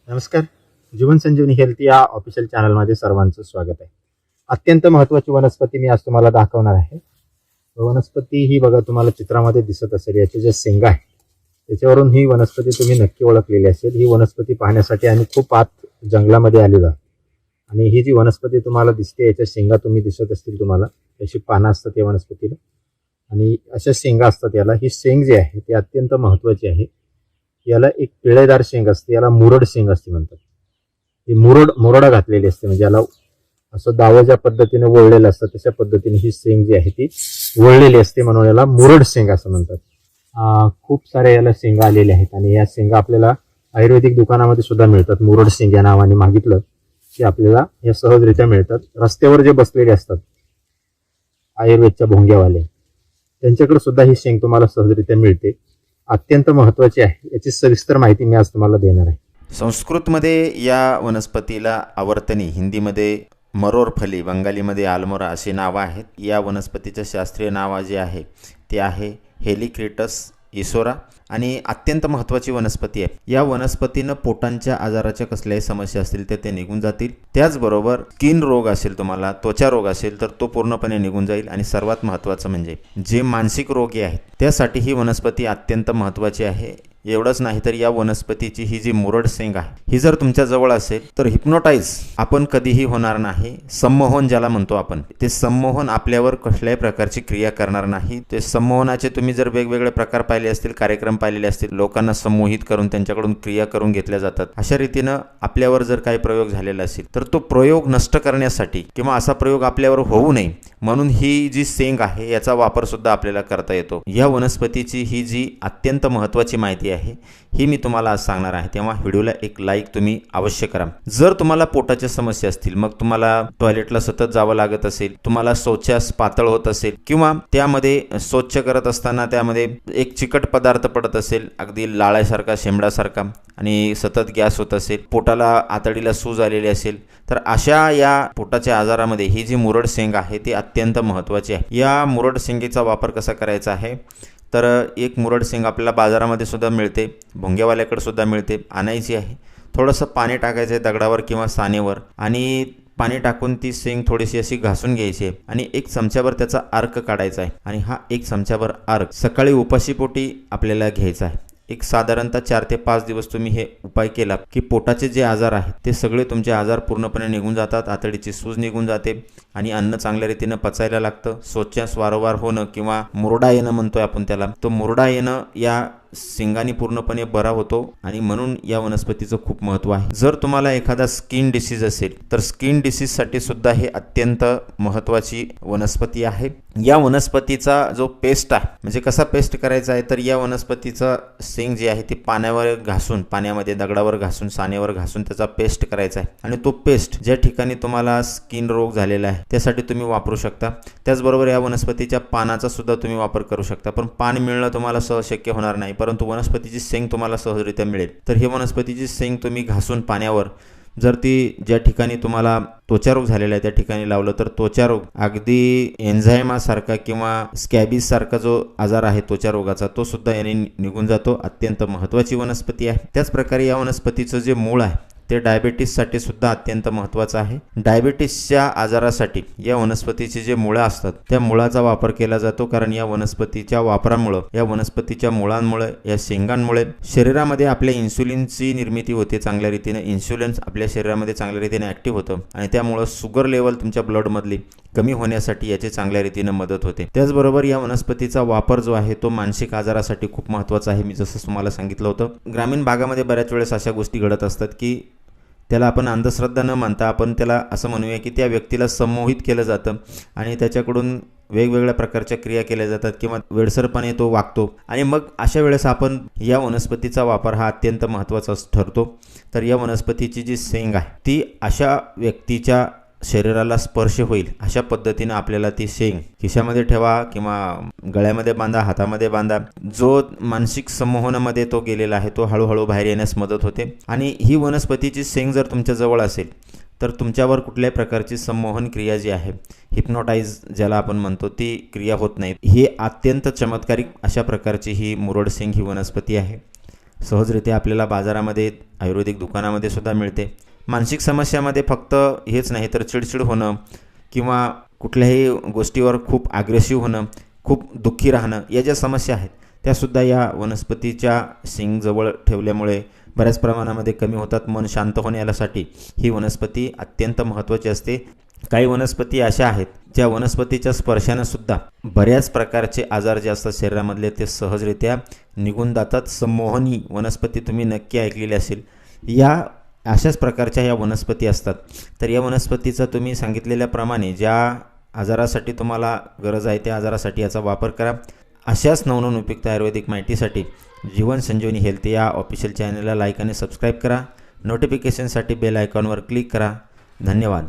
नमस्कार. जीवन संजीवनी हेल्थ या ऑफिशियल चॅनलमध्ये सर्वांचं स्वागत आहे. अत्यंत महत्त्वाची वनस्पती मी आज तुम्हाला दाखवणार आहे. वनस्पती ही बघा तुम्हाला चित्रामध्ये दिसत असेल, याचे जे शेंगा आहे त्याच्यावरून ही वनस्पती तुम्ही नक्की ओळखलेली असेल. ही वनस्पती पाहण्यासाठी आम्ही खूप आत जंगलामध्ये आलेलो आहोत आणि ही जी वनस्पती तुम्हाला दिसते याच्या शेंगा तुम्ही दिसत असतील तुम्हाला, त्याची पानं असतात या वनस्पतीला आणि अशा शेंगा असतात याला. ही शेंग जी आहे ती अत्यंत महत्त्वाची आहे. याला एक पिळेदार शेंग असते, याला मुरड शेंग असते म्हणतात. ही मुरडा घातलेली असते, म्हणजे याला असं दावं ज्या पद्धतीने वळलेलं असतं तशा पद्धतीने ही शेंग जी आहे ती वळलेली असते, म्हणून याला मुरड शेंग असं म्हणतात. खूप साऱ्या याला शेंगा आलेल्या आहेत आणि या शेंगा आपल्याला आयुर्वेदिक दुकानामध्ये सुद्धा मिळतात. मुरड शेंग या नावाने मागितलं की आपल्याला या सहजरित्या मिळतात. रस्त्यावर जे बसलेले असतात आयुर्वेदच्या भोंग्यावाले, त्यांच्याकडे सुद्धा ही शेंग तुम्हाला सहजरित्या मिळते. अत्यंत महत्त्वाची आहे. याची सविस्तर माहिती मी आज तुम्हाला देणार आहे. संस्कृतमध्ये या वनस्पतीला आवर्तनी, हिंदीमध्ये मरोरफली, बंगालीमध्ये आलमोरा अशी नावं आहेत. या वनस्पतीचं शास्त्रीय नाव जे आहे ते आहे हेलिक्रिटस इसोरा आणि अत्यंत महत्त्वाची वनस्पती आहे. या वनस्पतीनं पोटांच्या आजाराच्या कसल्याही समस्या असतील तर ते निघून जातील. त्याचबरोबर स्किन रोग असेल, तुम्हाला त्वचा रोग असेल तर तो पूर्णपणे निघून जाईल. आणि सर्वात महत्त्वाचं म्हणजे जे मानसिक रोगी आहेत त्यासाठी ही वनस्पती अत्यंत महत्त्वाची आहे. एवढंच नाही तर या वनस्पतीची ही जी मुरड शेंग आहे ही जर तुमच्या जवळ असेल तर हिप्नोटाईज आपण कधीही होणार नाही. संमोहन ज्याला म्हणतो आपण, ते संमोहन आपल्यावर कसल्याही प्रकारची क्रिया करणार नाही. ते संमोहनाचे तुम्ही जर वेगवेगळे प्रकार पाहिले असतील, कार्यक्रम पाहिलेले असतील, लोकांना संमोहित करून त्यांच्याकडून क्रिया करून घेतल्या जातात, अशा रीतीनं आपल्यावर जर काही प्रयोग झालेला असेल तर तो प्रयोग नष्ट करण्यासाठी किंवा असा प्रयोग आपल्यावर होऊ नये म्हणून ही जी शेंग आहे याचा वापर सुद्धा आपल्याला करता येतो. या वनस्पतीची ही जी अत्यंत महत्त्वाची माहिती आहे ही मी तुम्हाला आज सांगणार आहे, तेव्हा व्हिडिओला एक लाईक तुम्ही अवश्य करा. जर तुम्हाला पोटाच्या समस्या असतील, मग तुम्हाला टॉयलेटला सतत जावं लागत असेल, तुम्हाला शौचास पातळ होत असेल किंवा त्यामध्ये स्वच्छ करत असताना त्यामध्ये एक चिकट पदार्थ पडत असेल, अगदी लाळ्यासारखा, शेंबडासारखा, आणि सतत गॅस होत असेल, पोटाला आतडीला सूज आलेली असेल, तर अशा या पोटाच्या आजारामध्ये ही जी मुरड शेंग आहे ती अत्यंत महत्त्वाची आहे. या मुरड शेंगेचा वापर कसा करायचा आहे तर एक मुरड शेंग आपल्याला बाजारामध्ये सुद्धा मिळते, भोंग्यावाल्याकडे सुद्धा मिळते. आणायची आहे, थोडंसं पाणी टाकायचं आहे दगडावर किंवा सानेवर आणि पाणी टाकून ती शेंग थोडीशी अशी घासून घ्यायची आहे आणि एक चमच्याभर त्याचा अर्क काढायचा आहे. आणि हा एक चमच्याभर अर्क सकाळी उपाशीपोटी आपल्याला घ्यायचा आहे. एक साधारणतः 4 ते 5 दिवस तुम्ही हे उपाय केला की पोटाचे जे आजार आहेत ते सगळे तुमचे आजार पूर्णपणे निघून जातात. आतडीची सूज निघून जाते आणि अन्न चांगल्या रीतीनं पचायला लागतं. शौचास वारंवार होणं किंवा मुरडा येणं म्हणतोय आपण त्याला, तो मुरडा येणं या शेंगांनी पूर्णपणे बरा होतो आणि म्हणून या वनस्पतीचं खूप महत्त्व आहे. जर तुम्हाला एखादा स्किन डिसीज असेल तर स्किन डिसीजसाठी सुद्धा हे अत्यंत महत्त्वाची वनस्पती आहे. या वनस्पतीचा जो पेस्ट आहे, म्हणजे कसा पेस्ट करायचा आहे तर या वनस्पतीचा शेंग जी आहे ती पाण्यावर घासून, पाण्यामध्ये दगडावर घासून, सानेवर घासून त्याचा पेस्ट करायचा आहे आणि तो पेस्ट ज्या ठिकाणी तुम्हाला स्किन रोग झालेला आहे त्यासाठी तुम्ही वापरू शकता. त्याचबरोबर या वनस्पतीच्या पानाचा सुद्धा तुम्ही वापर करू शकता, पण पान मिळणं तुम्हाला सहज शक्य होणार नाही, परंतु वनस्पतीची शेंग तुम्हाला सहजरित्या मिळेल. तर ही वनस्पतीची शेंग तुम्ही घासून पाण्यावर जर ती ज्या ठिकाणी तुम्हाला त्वचारोग झालेला आहे त्या ठिकाणी लावलं तर त्वचारोग अगदी एन्झायमासारखा किंवा स्कॅबिससारखा जो आजार आहे त्वचारोगाचा तो सुद्धा याने निघून जातो. अत्यंत महत्त्वाची वनस्पती आहे. त्याचप्रकारे या वनस्पतीचं जे मूळ आहे ते डायबेटीससाठी सुद्धा अत्यंत महत्त्वाचं आहे. डायबेटीसच्या आजारासाठी या वनस्पतीचे जे मुळं असतात त्या मुळाचा वापर केला जातो, कारण या वनस्पतीच्या वापरामुळं, या वनस्पतीच्या मुळांमुळे, या शेंगांमुळे शरीरामध्ये आपल्या इन्सुलिनची निर्मिती होते चांगल्या रीतीने. इन्सुलिन आपल्या शरीरामध्ये चांगल्या रीतीने ॲक्टिव्ह होतं आणि त्यामुळं शुगर लेवल तुमच्या ब्लडमधली कमी होण्यासाठी याची चांगल्या रीतीने मदत होते. त्याचबरोबर या वनस्पतीचा वापर जो आहे तो मानसिक आजारासाठी खूप महत्त्वाचा आहे. मी जसं तुम्हाला सांगितलं होतं, ग्रामीण भागामध्ये बऱ्याच वेळेस अशा गोष्टी घडत असतात की त्याला आपण अंधश्रद्धा न मानता आपण त्याला असं म्हणूया की त्या व्यक्तीला संमोहित केलं जातं आणि त्याच्याकडून वेगवेगळ्या प्रकारच्या क्रिया केल्या जातात किंवा वेडसरपणे तो वागतो आणि मग अशा वेळेस आपण या वनस्पतीचा वापर हा अत्यंत महत्त्वाचा ठरतो. तर या वनस्पतीची जी शेंग आहे ती अशा व्यक्तीच्या शरीराला स्पर्श होईल अशा पद्धतीनं आपल्याला ती शेंग खिशामध्ये ठेवा किंवा गळ्यामध्ये बांधा, हातामध्ये बांधा. जो मानसिक संमोहनामध्ये तो गेलेला आहे तो हळूहळू बाहेर येण्यास मदत होते. आणि ही वनस्पतीची शेंग जर तुमच्या जवळ असेल तर तुमच्यावर कुठल्याही प्रकारची संमोहन क्रिया जी आहे, हिप्नोटाईज ज्याला आपण म्हणतो, ती क्रिया होत नाही. ही अत्यंत चमत्कारिक अशा प्रकारची ही मुरड शेंग ही वनस्पती आहे सहजरित्या आपल्याला बाजारामध्ये आयुर्वेदिक दुकानामध्ये सुद्धा मिळते. मानसिक समस्यामध्ये फक्त हेच नाही तर चिडचिड होणं किंवा कुठल्याही गोष्टीवर खूप ॲग्रेसिव्ह होणं, खूप दुःखी राहणं, या ज्या समस्या आहेत त्यासुद्धा या वनस्पतीच्या शेंगजवळ ठेवल्यामुळे बऱ्याच प्रमाणामध्ये कमी होतात. मन शांत होण्यासाठी ही वनस्पती अत्यंत महत्त्वाची असते. काही वनस्पती अशा आहेत ज्या वनस्पतीच्या स्पर्शानं सुद्धा बऱ्याच प्रकारचे आजार जे असतात शरीरामधले ते सहजरित्या निघून जातात. संमोहनी वनस्पती तुम्ही नक्की ऐकलेली असेल. या अशाच प्रकारच्या या वनस्पती असतात. तर या वनस्पतीचा तुम्ही सांगितलेल्याप्रमाणे ज्या आजारासाठी तुम्हाला गरज आहे त्या आजारासाठी याचा वापर करा. अशाच नवनवीन उपयुक्त आयुर्वेदिक माहितीसाठी जीवन संजीवनी हेल्थ या ऑफिशियल चॅनलला लाईक आणि सबस्क्राईब करा. नोटिफिकेशनसाठी बेल आयकॉनवर क्लिक करा. धन्यवाद.